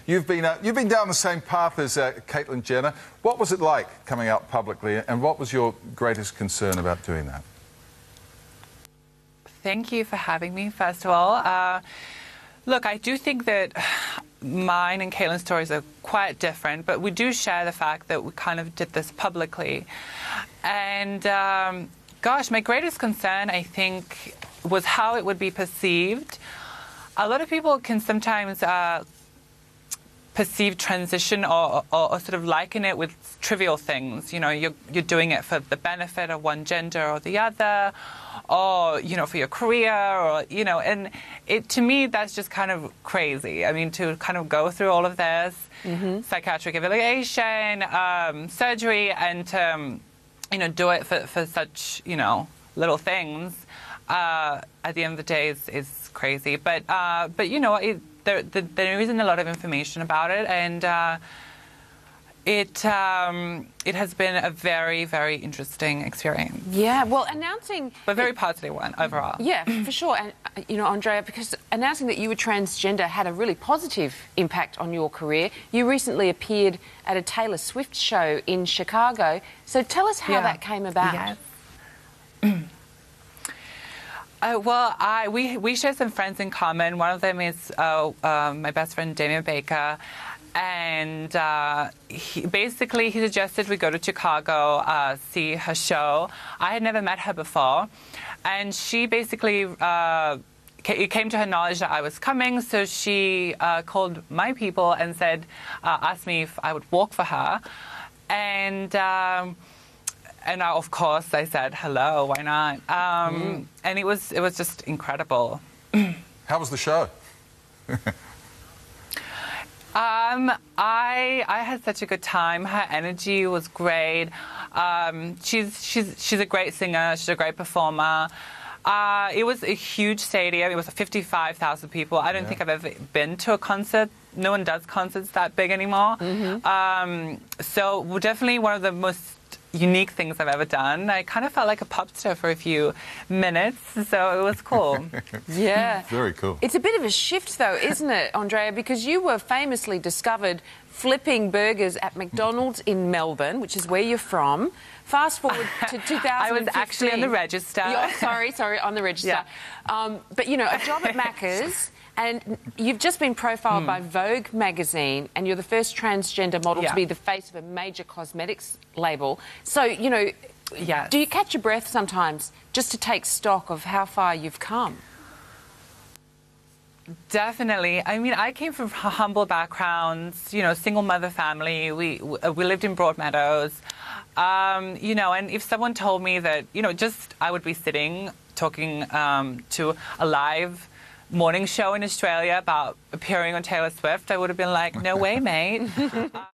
You've been down the same path as Caitlyn Jenner. What was it like coming out publicly, and what was your greatest concern about doing that? Thank you for having me, first of all. Look, I do think that mine and Caitlyn's stories are quite different, but we do share the fact that we kind of did this publicly. And, gosh, my greatest concern, I think, was how it would be perceived. A lot of people can sometimes perceive transition or sort of liken it with trivial things. You know, you're doing it for the benefit of one gender or the other, or, you know, for your career, or, you know, and to me, that's just kind of crazy. I mean, to kind of go through all of this psychiatric evaluation, surgery, and to, you know, do it for such, you know, little things, at the end of the day is crazy. But you know, there isn't a lot of information about it, and it has been a very, very interesting experience. Yeah, well, announcing... But a very positive one overall. Yeah, for sure. And, you know, Andrea, because announcing that you were transgender had a really positive impact on your career. You recently appeared at a Taylor Swift show in Chicago. So tell us how that came about. Yes. Well, we share some friends in common. One of them is my best friend, Damian Baker. And he suggested we go to Chicago, see her show. I had never met her before. And she basically, it came to her knowledge that I was coming, so she called my people and said, asked me if I would walk for her. And of course, I said, hello, why not? And it was just incredible. How was the show? I had such a good time. Her energy was great. She's a great singer. She's a great performer. It was a huge stadium. It was 55,000 people. I don't think I've ever been to a concert. No one does concerts that big anymore. So definitely one of the most unique things I've ever done. I kind of felt like a pop star for a few minutes, so it was cool. Yeah. Very cool. It's a bit of a shift, though, isn't it, Andrea? Because you were famously discovered flipping burgers at McDonald's in Melbourne, which is where you're from. Fast forward to 2015. I was actually on the register. Sorry, on the register. Yeah. But, you know, a job at Macca's, and you've just been profiled by Vogue magazine, and you're the first transgender model to be the face of a major cosmetics label. So, you know, do you catch your breath sometimes just to take stock of how far you've come? Definitely. I mean, I came from humble backgrounds, you know, single mother family. We lived in Broadmeadows. You know, and if someone told me that, you know, just I would be sitting talking to a live morning show in Australia about appearing on Taylor Swift, I would have been like, no way, mate.